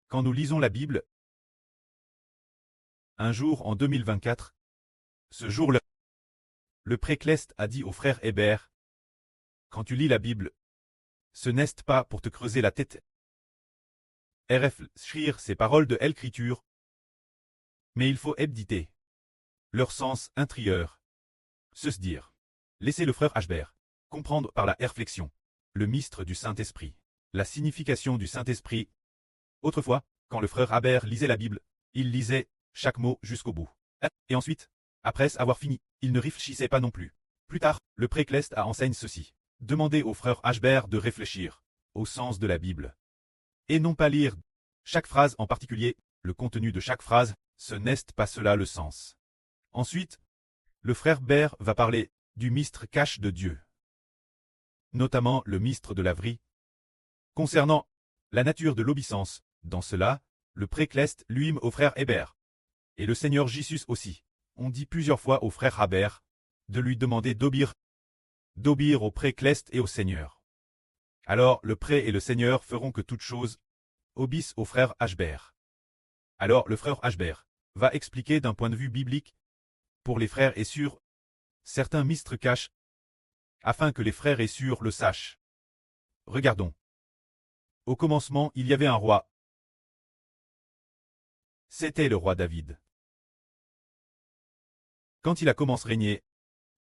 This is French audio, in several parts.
Quand nous lisons la Bible, un jour en 2024, ce jour-là, le précleste a dit au frère Hébert, « Quand tu lis la Bible, ce n'est pas pour te creuser la tête et réfléchir ces paroles de l'écriture, mais il faut éditer leur sens intérieur, se dire. Laissez le frère Hébert comprendre par la réflexion le mystère du Saint-Esprit, la signification du Saint-Esprit. Autrefois, quand le frère Hébert lisait la Bible, il lisait chaque mot jusqu'au bout. Et ensuite, après avoir fini, il ne réfléchissait pas non plus. Plus tard, le précleste a enseigné ceci. Demandez au frère Hébert de réfléchir au sens de la Bible. Et non pas lire chaque phrase en particulier, le contenu de chaque phrase, ce n'est pas cela le sens. Ensuite, le frère Hébert va parler du mystère caché de Dieu, notamment le mystère de la vie. Concernant la nature de l'obéissance, dans cela, le précleste lui-même au frère Hébert, et le Seigneur Jésus aussi, on dit plusieurs fois au frère Hébert de lui demander d'obéir au précleste et au Seigneur. Alors le pré et le Seigneur feront que toute chose obéisse au frère Hébert. Alors le frère Hébert va expliquer d'un point de vue biblique, pour les frères et sœurs, certains mystères cachés, afin que les frères et sœurs le sachent. Regardons. Au commencement, il y avait un roi. C'était le roi David. Quand il a commencé à régner,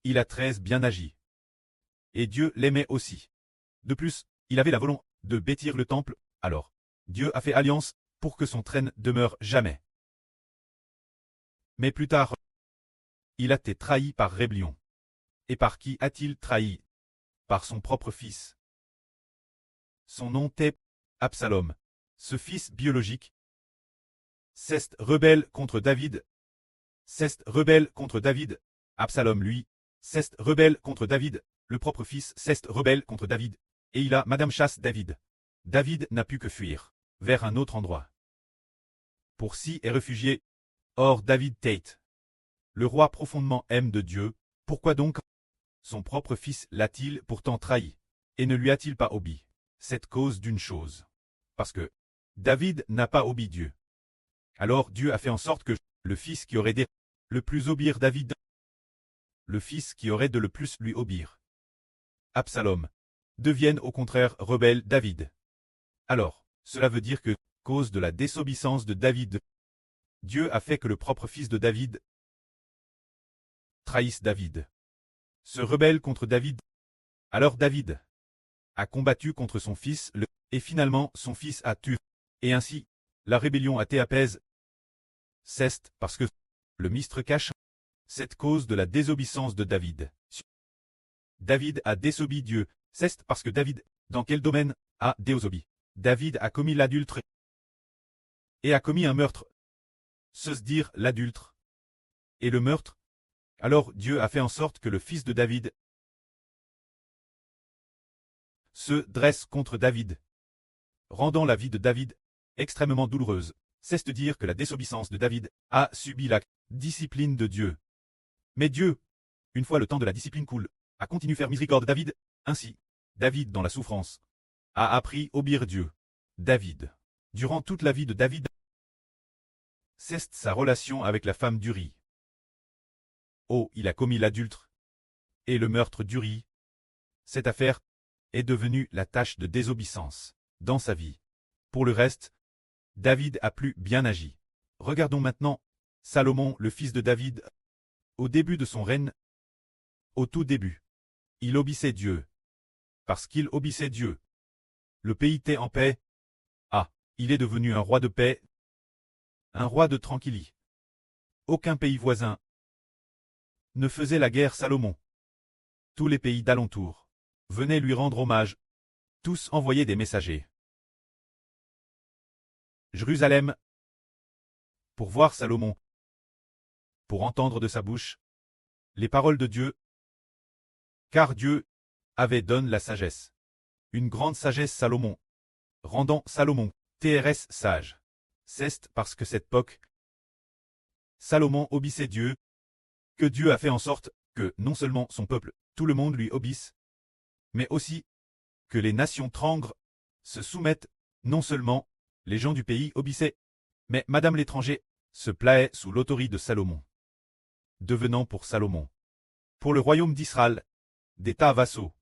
il a très bien agi. Et Dieu l'aimait aussi. De plus, il avait la volonté de bâtir le temple, alors Dieu a fait alliance pour que son trône demeure jamais. Mais plus tard, il a été trahi par rébellion. Et par qui a-t-il trahi? Par son propre fils. Son nom était Absalom, ce fils biologique. C'est rebelle contre David. C'est rebelle contre David. Absalom lui, c'est rebelle contre David. Le propre fils c'est rebelle contre David. Et il a Madame chasse David. David n'a pu que fuir vers un autre endroit. Pour s'y est réfugié. Or David Tate. Le roi profondément aime de Dieu. Pourquoi donc son propre fils l'a-t-il pourtant trahi, et ne lui a-t-il pas obéi? C'est cause d'une chose. Parce que David n'a pas obéi Dieu. Alors Dieu a fait en sorte que le fils qui aurait de le plus obéir David, le fils qui aurait de le plus lui obéir, Absalom, devienne au contraire rebelle David. Alors, cela veut dire que, cause de la désobéissance de David, Dieu a fait que le propre fils de David trahisse David, se rebelle contre David. Alors David a combattu contre son fils, et finalement son fils a tué. Et ainsi, la rébellion a été apaisée. C'est parce que le mystère cache cette cause de la désobéissance de David. David a désobéi Dieu. C'est parce que David, dans quel domaine, a désobéi? David a commis l'adultère et a commis un meurtre. Se dire l'adultère et le meurtre. Alors Dieu a fait en sorte que le fils de David se dresse contre David, rendant la vie de David extrêmement douloureuse. C'est dire que la désobéissance de David a subi la discipline de Dieu. Mais Dieu, une fois le temps de la discipline coule, a continué à faire miséricorde de David. Ainsi, David dans la souffrance a appris à obéir Dieu. David, durant toute la vie de David, c'est sa relation avec la femme d'Uri. Oh, il a commis l'adultère et le meurtre d'Uri. Cette affaire est devenue la tâche de désobéissance dans sa vie. Pour le reste, David a plus bien agi. Regardons maintenant Salomon, le fils de David. Au début de son règne, au tout début, il obéissait Dieu. Parce qu'il obéissait Dieu, le pays était en paix. Ah, il est devenu un roi de paix, un roi de tranquillité. Aucun pays voisin ne faisait la guerre Salomon. Tous les pays d'alentour venaient lui rendre hommage. Tous envoyaient des messagers. Jérusalem, pour voir Salomon, pour entendre de sa bouche les paroles de Dieu, car Dieu avait donné la sagesse, une grande sagesse Salomon, rendant Salomon, TRS sage. C'est parce que cette époque, Salomon obéissait Dieu, que Dieu a fait en sorte que non seulement son peuple, tout le monde lui obéisse, mais aussi que les nations tremblent, se soumettent, non seulement Les gens du pays obéissaient. Mais Madame l'étranger se plaît sous l'autorité de Salomon. Devenant pour Salomon. Pour le royaume d'Israël, d'États vassaux.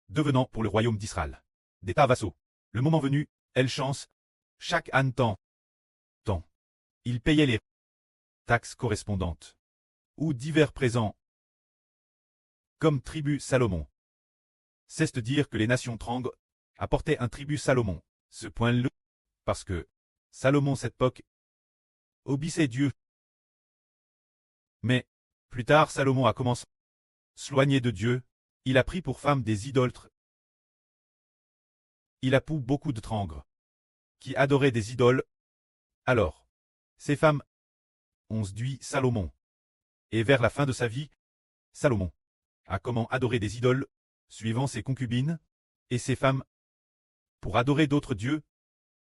Devenant pour le royaume d'Israël, d'États vassaux. Le moment venu, elle chance. Chaque âne temps. Il payait les taxes correspondantes. Ou divers présents. Comme tribut Salomon. C'est dire que les nations Trang apportaient un tribut Salomon. Ce point-là, parce que Salomon cette époque obéissait Dieu. Mais, plus tard Salomon a commencé à s'éloigner de Dieu, il a pris pour femme des idolâtres. Il a pou beaucoup de trangres qui adoraient des idoles. Alors, ces femmes ont séduit Salomon. Et vers la fin de sa vie, Salomon a comment adorer des idoles, suivant ses concubines et ses femmes, pour adorer d'autres dieux,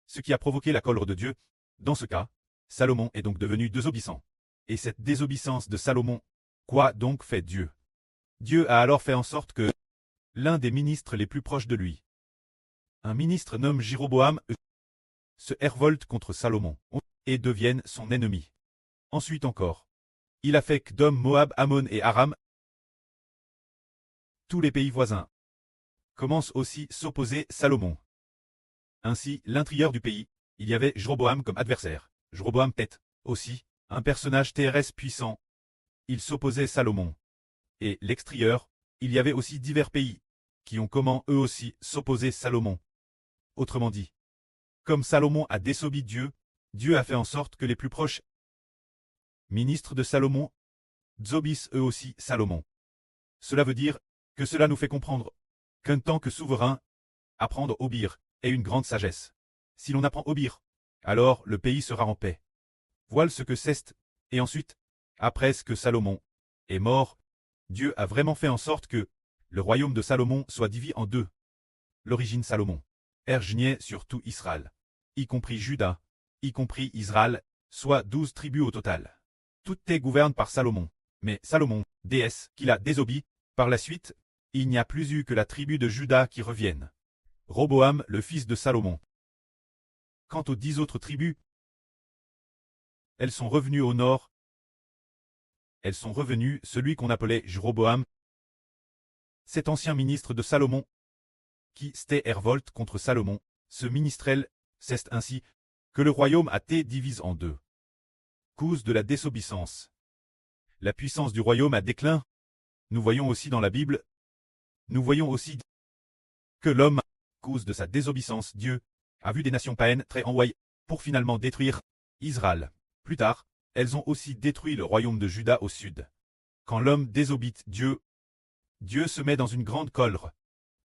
ce qui a provoqué la colère de Dieu. Dans ce cas, Salomon est donc devenu désobéissant. Et cette désobéissance de Salomon, quoi donc fait Dieu? Dieu a alors fait en sorte que l'un des ministres les plus proches de lui, un ministre nommé Jéroboam, se révolte contre Salomon et devienne son ennemi. Ensuite encore, il a fait qu'Dom, Moab, Ammon et Aram, tous les pays voisins, commencent aussi s'opposer à Salomon. Ainsi, l'intérieur du pays, il y avait Jéroboam comme adversaire. Jéroboam tête, aussi, un personnage terrestre puissant. Il s'opposait à Salomon. Et l'extérieur, il y avait aussi divers pays, qui ont comment eux aussi s'opposer à Salomon. Autrement dit, comme Salomon a désobéi Dieu, Dieu a fait en sorte que les plus proches ministres de Salomon désobéissent eux aussi Salomon. Cela veut dire que cela nous fait comprendre qu'en tant que souverain, apprendre à obéir est une grande sagesse. Si l'on apprend à obéir, alors le pays sera en paix. Voilà ce que c'est, et ensuite, après ce que Salomon est mort, Dieu a vraiment fait en sorte que le royaume de Salomon soit divisé en deux. L'origine Salomon régnait sur tout Israël, y compris Juda, y compris Israël, soit 12 tribus au total. Toutes est gouvernées par Salomon. Mais Salomon, déesse, qu'il a désobéi, par la suite, il n'y a plus eu que la tribu de Juda qui revienne. Roboam, le fils de Salomon. Quant aux 10 autres tribus, elles sont revenues au nord. Elles sont revenues, celui qu'on appelait Jéroboam, cet ancien ministre de Salomon, qui s'était révolte contre Salomon, ce ministrel, c'est ainsi que le royaume a été divisé en deux. Cause de la désobéissance. La puissance du royaume a déclin. Nous voyons aussi dans la Bible, nous voyons aussi que l'homme, cause de sa désobéissance, Dieu, a vu des nations païennes très envoyées pour finalement détruire Israël. Plus tard, elles ont aussi détruit le royaume de Juda au sud. Quand l'homme désobéit Dieu, Dieu se met dans une grande colère.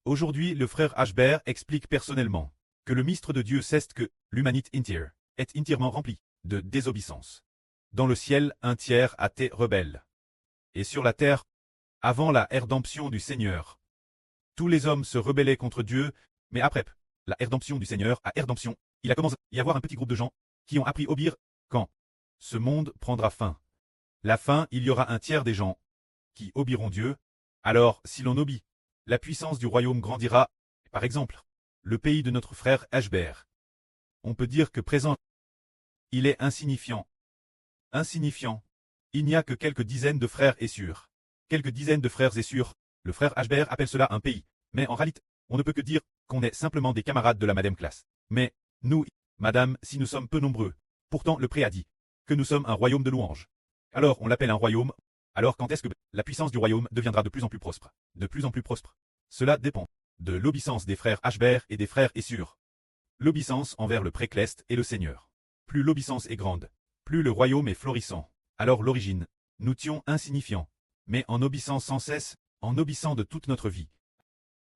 Aujourd'hui, le frère Ashbert explique personnellement que le mystère de Dieu c'est que l'humanité entière est entièrement remplie de désobéissance. Dans le ciel, un tiers a été rebelle. Et sur la terre, avant la rédemption du Seigneur, tous les hommes se rebellaient contre Dieu, mais après la rédemption du Seigneur, il a commencé à y avoir un petit groupe de gens qui ont appris à obéir. Quand ce monde prendra fin, la fin, il y aura un tiers des gens qui obéiront Dieu. Alors, si l'on obéit, la puissance du royaume grandira. Par exemple, le pays de notre frère Ashbert. On peut dire que présent, il est insignifiant. Insignifiant. Il n'y a que quelques dizaines de frères et sœurs. Quelques dizaines de frères et sœurs. Le frère Ashbert appelle cela un pays. Mais en réalité, on ne peut que dire qu'on est simplement des camarades de la madame classe. Mais, nous, madame, si nous sommes peu nombreux, pourtant le pré a dit que nous sommes un royaume de louanges. Alors on l'appelle un royaume. Alors quand est-ce que la puissance du royaume deviendra de plus en plus prospère? De plus en plus prospère. Cela dépend de l'obéissance des frères Ashbert et des frères et sœurs. L'obéissance envers le précleste et le Seigneur. Plus l'obéissance est grande, plus le royaume est florissant. Alors l'origine, nous tions insignifiants, mais en obéissant sans cesse, en obéissant de toute notre vie.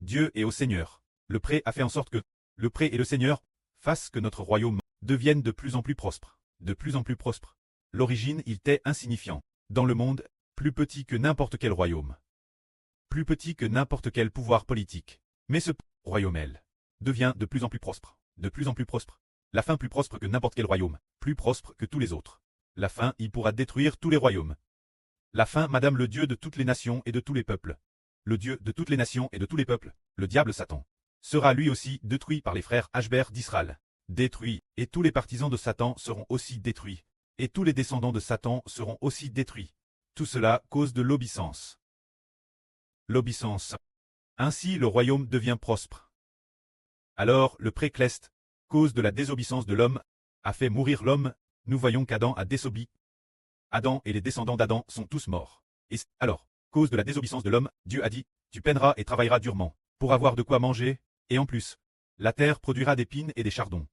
Dieu et au Seigneur. Le pré a fait en sorte que le pré et le Seigneur fassent que notre royaume devienne de plus en plus prospère. De plus en plus prospère. L'origine, il était insignifiant. Dans le monde, plus petit que n'importe quel royaume. Plus petit que n'importe quel pouvoir politique. Mais ce royaume, elle, devient de plus en plus prospère. De plus en plus prospère. La fin plus prospère que n'importe quel royaume. Plus prospère que tous les autres. La fin, il pourra détruire tous les royaumes. La fin, madame le Dieu de toutes les nations et de tous les peuples. Le Dieu de toutes les nations et de tous les peuples, le diable Satan, sera lui aussi détruit par les frères Ashbert d'Israël. détruits, et tous les partisans de Satan seront aussi détruits, et tous les descendants de Satan seront aussi détruits. Tout cela cause de l'obéissance. L'obéissance. Ainsi le royaume devient prospère. Alors le précleste, cause de la désobéissance de l'homme, a fait mourir l'homme. Nous voyons qu'Adam a désobéi. Adam et les descendants d'Adam sont tous morts. Et alors, cause de la désobéissance de l'homme, Dieu a dit, tu peineras et travailleras durement, pour avoir de quoi manger, et en plus, la terre produira des pines et des chardons.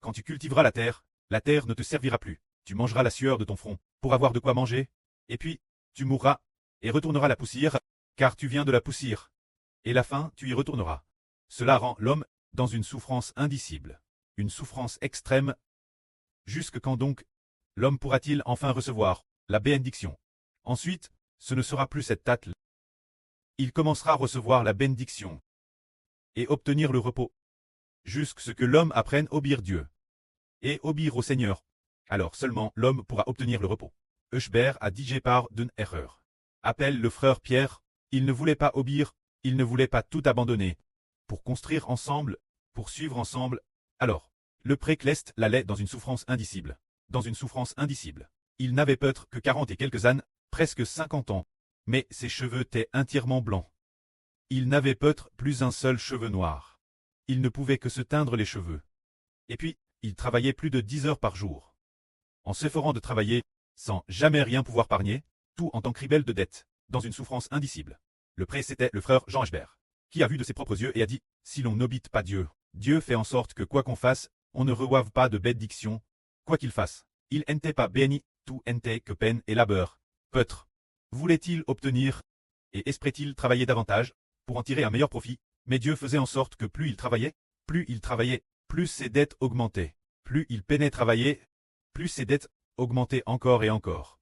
Quand tu cultiveras la terre ne te servira plus, tu mangeras la sueur de ton front, pour avoir de quoi manger, et puis, tu mourras, et retourneras à la poussière, car tu viens de la poussière. Et la fin, tu y retourneras. Cela rend l'homme dans une souffrance indicible, une souffrance extrême. Jusque quand donc l'homme pourra-t-il enfin recevoir la bénédiction? Ensuite, ce ne sera plus cette tâte. Il commencera à recevoir la bénédiction et obtenir le repos, jusqu'à ce que l'homme apprenne à obéir Dieu et obéir au Seigneur. Alors seulement l'homme pourra obtenir le repos. Eschber a dit par d'une erreur. Appelle le frère Pierre, il ne voulait pas obéir, il ne voulait pas tout abandonner. Pour construire ensemble, pour suivre ensemble, alors, le précleste l'allait dans une souffrance indicible. Dans une souffrance indicible. Il n'avait peut-être que 40 et quelques ânes, presque 50 ans, mais ses cheveux étaient entièrement blancs. Il n'avait peut-être plus un seul cheveu noir. Il ne pouvait que se teindre les cheveux. Et puis, il travaillait plus de 10 heures par jour. En s'efforçant de travailler, sans jamais rien pouvoir pargner, tout en tant que rebelle de dette, dans une souffrance indicible. Le prêtre c'était le frère Jean Eschber, qui a vu de ses propres yeux et a dit, si l'on n'obéit pas Dieu, Dieu fait en sorte que quoi qu'on fasse, on ne reçoive pas de bénédiction, quoi qu'il fasse. Il n'était pas béni, tout n'était que peine et labeur. Peut-être voulait-il obtenir, et espérait-il travailler davantage, pour en tirer un meilleur profit, mais Dieu faisait en sorte que plus il travaillait, plus ses dettes augmentaient. Plus il peinait travailler, plus ses dettes augmentaient encore et encore.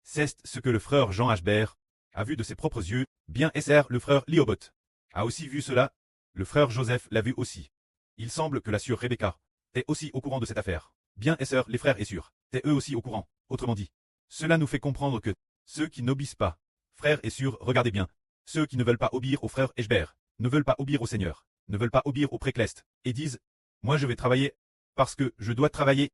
C'est ce que le frère Jean Eschber a vu de ses propres yeux, bien Esser le frère Liobot a aussi vu cela, le frère Joseph l'a vu aussi. Il semble que la sœur Rebecca est aussi au courant de cette affaire. Bien Esser les frères et sœurs étaient eux aussi au courant, autrement dit. Cela nous fait comprendre que ceux qui n'obéissent pas, frères et sœurs, regardez bien, ceux qui ne veulent pas obéir au frère Eschber, ne veulent pas obéir au Seigneur, ne veulent pas obéir au précleste, et disent, moi je vais travailler, parce que je dois travailler,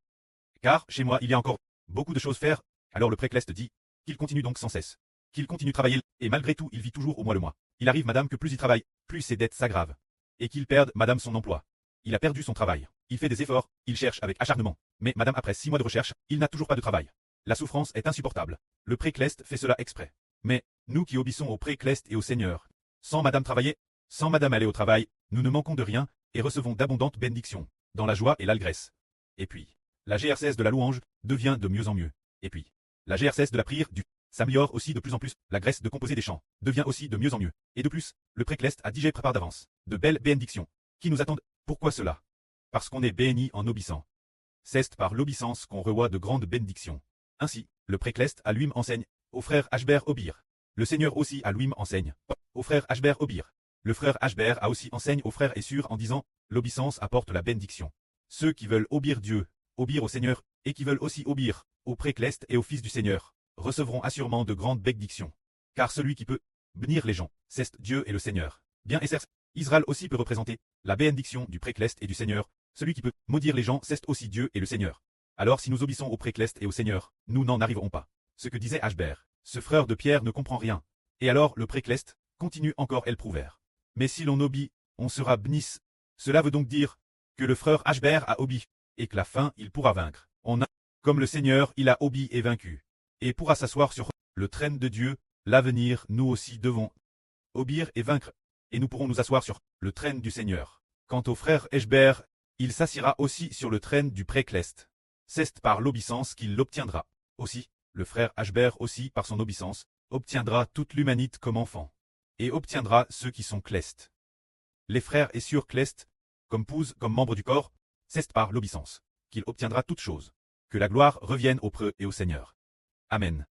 car chez moi il y a encore beaucoup de choses à faire. Alors le précleste dit, qu'il continue donc sans cesse, qu'il continue de travailler, et malgré tout il vit toujours au mois le mois. Il arrive madame que plus il travaille, plus ses dettes s'aggravent, et qu'il perde madame son emploi. Il a perdu son travail, il fait des efforts, il cherche avec acharnement, mais madame après 6 mois de recherche, il n'a toujours pas de travail. La souffrance est insupportable. Le précleste fait cela exprès. Mais, nous qui obéissons au précleste et au Seigneur, sans madame travailler, sans madame aller au travail, nous ne manquons de rien, et recevons d'abondantes bénédictions, dans la joie et l'allégresse. Et puis, la GRCS de la louange devient de mieux en mieux. Et puis, la GRCS de la prière s'améliore aussi de plus en plus. La graisse de composer des chants devient aussi de mieux en mieux. Et de plus, le précleste a déjà préparé d'avance de belles bénédictions qui nous attendent. Pourquoi cela? Parce qu'on est béni en obéissant. C'est par l'obéissance qu'on reçoit de grandes bénédictions. Ainsi, le précleste à lui-même enseigne au frère Eschber obéir. Le Seigneur aussi à lui-même enseigne au frère Eschber obéir. Le frère Eschber a aussi enseigne aux frères et sœurs en disant, l'obéissance apporte la bénédiction. Ceux qui veulent obéir Dieu, obéir au Seigneur, et qui veulent aussi obéir au précleste et au Fils du Seigneur, recevront assurément de grandes bénédictions. Car celui qui peut bénir les gens, c'est Dieu et le Seigneur. Bien Esser, Israël aussi peut représenter la bénédiction du précleste et du Seigneur. Celui qui peut maudire les gens, c'est aussi Dieu et le Seigneur. Alors si nous obéissons au précleste et au Seigneur, nous n'en arriverons pas. Ce que disait Eschber, ce frère de Pierre ne comprend rien. Et alors le précleste continue encore et le prouvère. Mais si l'on obéit, on sera béni. Cela veut donc dire que le frère Eschber a obéi, et que la fin il pourra vaincre. On a, comme le Seigneur, il a obéi et vaincu, et pourra s'asseoir sur le trône de Dieu. L'avenir, nous aussi devons obéir et vaincre, et nous pourrons nous asseoir sur le trône du Seigneur. Quant au frère Eschber, il s'assiera aussi sur le trône du précleste. C'est par l'obéissance qu'il l'obtiendra. Aussi, le frère Eschber aussi par son obéissance, obtiendra toute l'humanité comme enfant, et obtiendra ceux qui sont clestes. Les frères et sœurs clestes, comme pouses, comme membres du corps, c'est par l'obéissance qu'il obtiendra toutes choses. Que la gloire revienne au preux et au Seigneur. Amen.